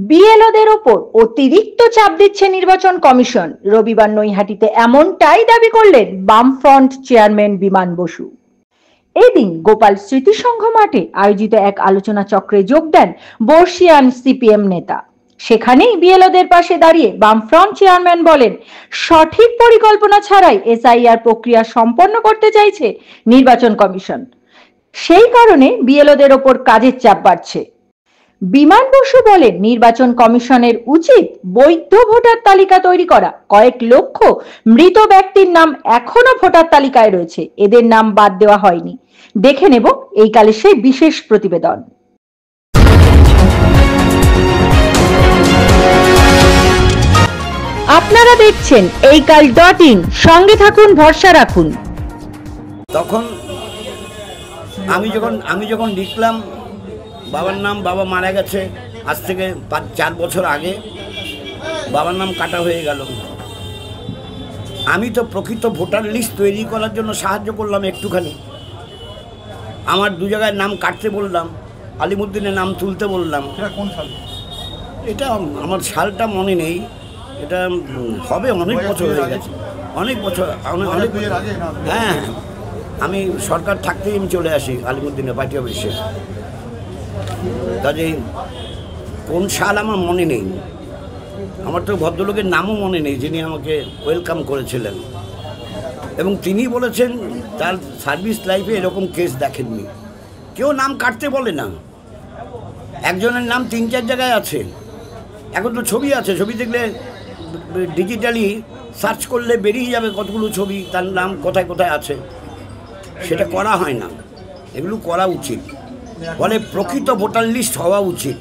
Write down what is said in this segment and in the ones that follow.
বিএলওদের ওপর অতিরিক্ত চাপ দিচ্ছে নির্বাচন কমিশন। রবিবার নৈহাটিতে এমনটাই দাবি করলেন বামফ্রন্ট চেয়ারম্যান বিমান বসু। এদিন গোপাল স্মৃতি সংঘ মাঠে আয়োজিত এক আলোচনা চক্রে যোগ দেন বর্ষিয়ান সিপিএম নেতা। সেখানেই বিএলওদের পাশে দাঁড়িয়ে বামফ্রন্ট চেয়ারম্যান বলেন, সঠিক পরিকল্পনা ছাড়াই এসআইআর প্রক্রিয়া সম্পন্ন করতে চাইছে নির্বাচন কমিশন। সেই কারণে বিএলওদের ওপর কাজের চাপ বাড়ছে। বিমান বসু বলেন, নির্বাচন কমিশনের উচিত বৈধ ভোটার তালিকা তৈরি করা। কয়েক লক্ষ মৃত ব্যক্তির নাম এখনো ভোটার তালিকায় রয়েছে, এদের নাম বাদ দেওয়া হয়নি। দেখে নেব এই কালে সেই বিশেষ প্রতিবেদন। আপনারা দেখছেন এইকাল.in, সঙ্গে থাকুন, ভরসা রাখুন। তখন আমি যখন লিখলাম বাবার নাম, বাবা মারা গেছে আজ থেকে 4 বছর আগে, বাবার নাম কাটা হয়ে গেল। আমি তো প্রকৃত ভোটার লিস্ট তৈরি করার জন্য সাহায্য করলাম একটুখানি। আমার 2 জায়গায় নাম কাটতে বললাম, আলিমুদ্দিনের নাম তুলতে বললাম। কোন সাল? এটা আমার সালটা মনে নেই, এটা হবে অনেক বছর হয়ে গেছে, অনেক বছর, অনেক। হ্যাঁ, আমি সরকার থাকতেই আমি চলে আসি আলিমুদ্দিনের পার্টি অফিসে। কাজে কোন সাল আমার মনে নেই। আমার তো ভদ্রলোকের নামও মনে নেই যিনি আমাকে ওয়েলকাম করেছিলেন, এবং তিনি বলেছেন তার সার্ভিস লাইফে এরকম কেস দেখেননি। কেউ নাম কাটতে বলে না। একজনের নাম 3-4 জায়গায় আছে। এখন তো ছবি আছে, ছবি দেখলে ডিজিটালি সার্চ করলে বেরিয়ে যাবে কতগুলো ছবি, তার নাম কোথায় কোথায় আছে। সেটা করা হয় না, এগুলো করা উচিত। ফলে প্রকৃত ভোটার লিস্ট হওয়া উচিত।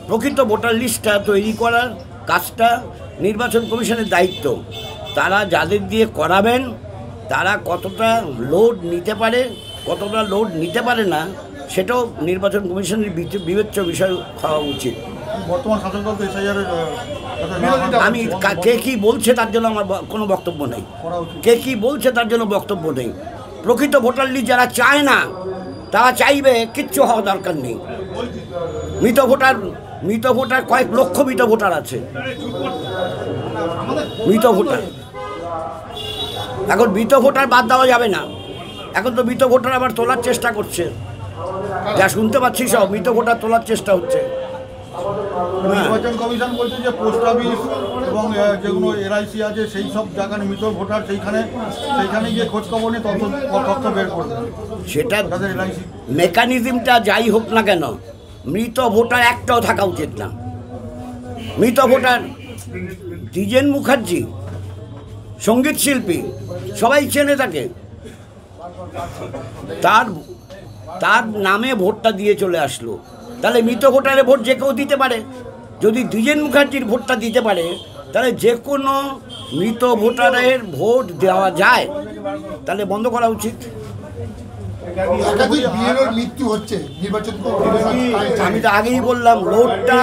প্রকৃত ভোটার লিস্টটা তৈরি করার কাজটা নির্বাচন কমিশনের দায়িত্ব। তারা যাদের দিয়ে করাবেন তারা কতটা লোড নিতে পারে, কতটা লোড নিতে পারে না, সেটাও নির্বাচন কমিশনের বিবেচ্য বিষয় হওয়া উচিত। বর্তমান শাসক দল এসআইআরের আমি কে কী বলছে তার জন্য আমার কোনো বক্তব্য নেই। কে কী বলছে তার জন্য বক্তব্য নেই। প্রকৃত ভোটার লিস্ট যারা চায় না তারা চাইবে, কিচ্ছু হওয়া দরকার নেই। মৃত ভোটার কয়েক লক্ষ মৃত ভোটার আছে। মৃত ভোটার, এখন মৃত ভোটার বাদ দেওয়া যাবে না। এখন তো মৃত ভোটার আবার তোলার চেষ্টা করছে, যা শুনতে পাচ্ছি সব মৃত ভোটার তোলার চেষ্টা হচ্ছে। নির্বাচন কমিশন বলছে যে পোস্ট অফিস এবং যেগুলো এলআইসি আছে সেই সব জায়গায় মৃত ভোটার সেইখানে গিয়ে খোঁজ খবর নিয়ে তথ্য বের করবে। সেটা মেকানিজমটা যাই হোক না কেন, মৃত ভোটার একটাও থাকা উচিত না। মৃত ভোটার দ্বিজেন মুখার্জি সঙ্গীত শিল্পী, সবাই চেনে তাকে। তার নামে ভোটটা দিয়ে চলে আসলো। তাহলে মৃত ভোটারের ভোট যে কেউ দিতে পারে। যদি দ্বিজেন মুখার্জির ভোটটা দিতে পারে তাহলে যে কোনো মৃত ভোটারের ভোট দেওয়া যায়, তাহলে বন্ধ করা উচিত। আমি তো আগেই বললাম, লোডটা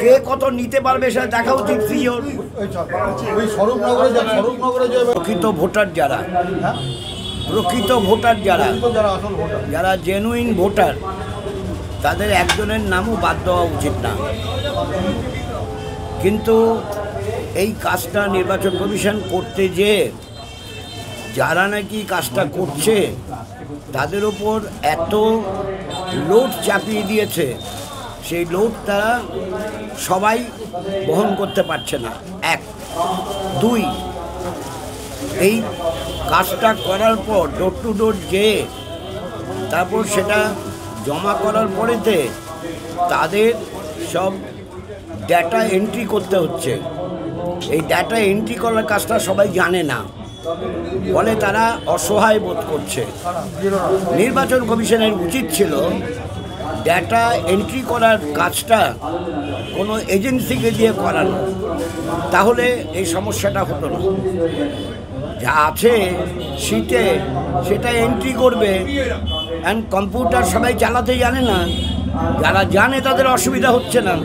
কে কত নিতে পারবে সেটা দেখা উচিত। প্রকৃত ভোটার যারা, যারা জেনুইন ভোটার, তাদের একজনের নামও বাদ দেওয়া উচিত না। কিন্তু এই কাজটা নির্বাচন কমিশন করতে যে যারা নাকি কাজটা করছে তাদের ওপর এত লোড চাপিয়ে দিয়েছে, সেই লোড তারা সবাই বহন করতে পারছে না। 1, 2, এই কাজটা করার পর ডোর টু ডোর যেয়ে তারপর সেটা জমা করার পরেতে তাদের সব ডাটা এন্ট্রি করতে হচ্ছে। এই ডাটা এন্ট্রি করার কাজটা সবাই জানে না, ফলে তারা অসহায় বোধ করছে। নির্বাচন কমিশনের উচিত ছিল ডাটা এন্ট্রি করার কাজটা কোনো এজেন্সিকে দিয়ে করানো, তাহলে এই সমস্যাটা হতো না। যা আছে শীতে সেটা এন্ট্রি করবে, অ্যান্ড কম্পিউটার সবাই চালাতে জানে না। যারা জানে তাদের অসুবিধা হচ্ছে না,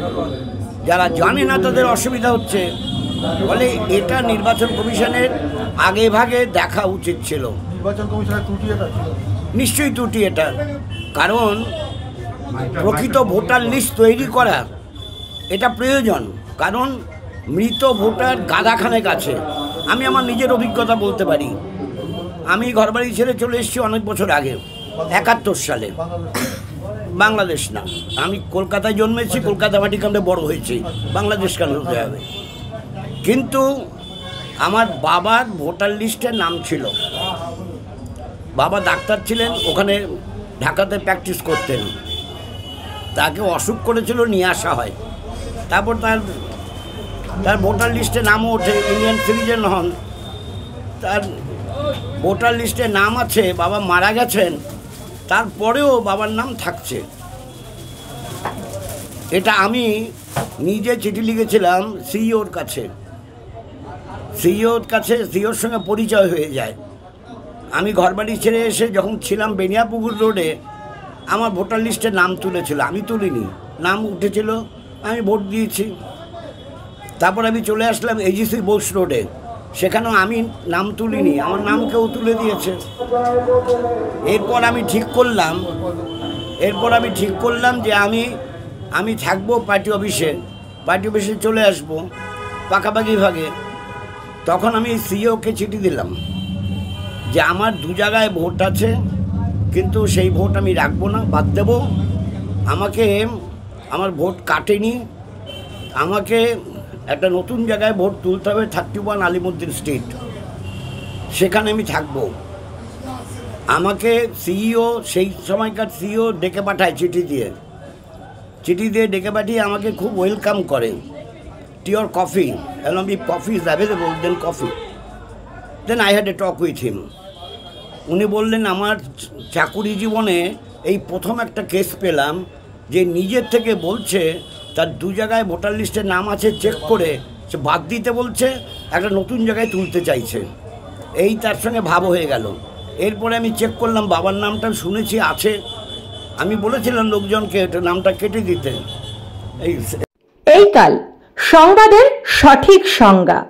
যারা জানে না তাদের অসুবিধা হচ্ছে। ফলে এটা নির্বাচন কমিশনের আগে ভাগে দেখা উচিত ছিল। নির্বাচন কমিশনের ত্রুটি এটা, নিশ্চয়ই ত্রুটি এটা। কারণ প্রকৃত ভোটার লিস্ট তৈরি করা এটা প্রয়োজন, কারণ মৃত ভোটার গাদাখানেক আছে। আমি আমার নিজের অভিজ্ঞতা বলতে পারি। আমি ঘরবাড়ি ছেড়ে চলে এসেছি অনেক বছর আগে, 71 সালে। বাংলাদেশ না, আমি কলকাতায় জন্মেছি, কলকাতা মাটিকান্ডে বড় হয়েছি, বাংলাদেশ কেন হতে হবে? কিন্তু আমার বাবার ভোটার লিস্টের নাম ছিল। বাবা ডাক্তার ছিলেন, ওখানে ঢাকাতে প্র্যাকটিস করতেন। তাকে অসুখ করেছিল, নিয়ে আসা হয়। তারপর তার ভোটার লিস্টে নামও ওঠে, ইন্ডিয়ান সিটিজেন হন, তার ভোটার লিস্টে নাম আছে। বাবা মারা গেছেন, তারপরেও বাবার নাম থাকছে। এটা আমি নিজে চিঠি লিখেছিলাম সিইওর কাছে। সিইওর সঙ্গে পরিচয় হয়ে যায়। আমি ঘরবাড়ি ছেড়ে এসে যখন ছিলাম বেনিয়াপুকুর রোডে, আমার ভোটার লিস্টে নাম তুলেছিল, আমি তুলিনি, নাম উঠেছিল, আমি ভোট দিয়েছি। তারপর আমি চলে আসলাম এজিসি বোস রোডে, সেখানেও আমি নাম তুলিনি, আমার নাম কেউ তুলে দিয়েছে। এরপর আমি ঠিক করলাম যে আমি থাকবো পার্টি অফিসে চলে আসবো পাকাপাকি ভাগে। তখন আমি সিইওকে চিঠি দিলাম যে আমার 2 জায়গায় ভোট আছে, কিন্তু সেই ভোট আমি রাখবো না, বাদ দেবো। আমার ভোট কাটেনি, আমাকে একটা নতুন জায়গায় ভোট তুলতে হবে, 31 আলিমুদ্দিন স্ট্রিট, সেখানে আমি থাকবো। আমাকে সিইও, সেই সময়কার সিইও ডেকে পাঠায় চিঠি দিয়ে ডেকে পাঠিয়ে আমাকে খুব ওয়েলকাম করে। Tea or coffee, and if coffee is available, then coffee. Then I had a talk with him. উনি বললেন, আমার চাকুরি জীবনে এই প্রথম একটা কেস পেলাম যে নিজের থেকে বলছে তার 2 জায়গায় ভোটার লিস্টের নাম আছে, চেক করে সে বাদ দিতে বলছে, একটা নতুন জায়গায় তুলতে চাইছে। এই তার সঙ্গে ভাব হয়ে গেল। এরপরে আমি চেক করলাম, বাবার নামটা শুনেছি আছে, আমি বলেছিলাম লোকজনকে এটা নামটা কেটে দিতে। এই কাল সংবাদের সঠিক সংজ্ঞা।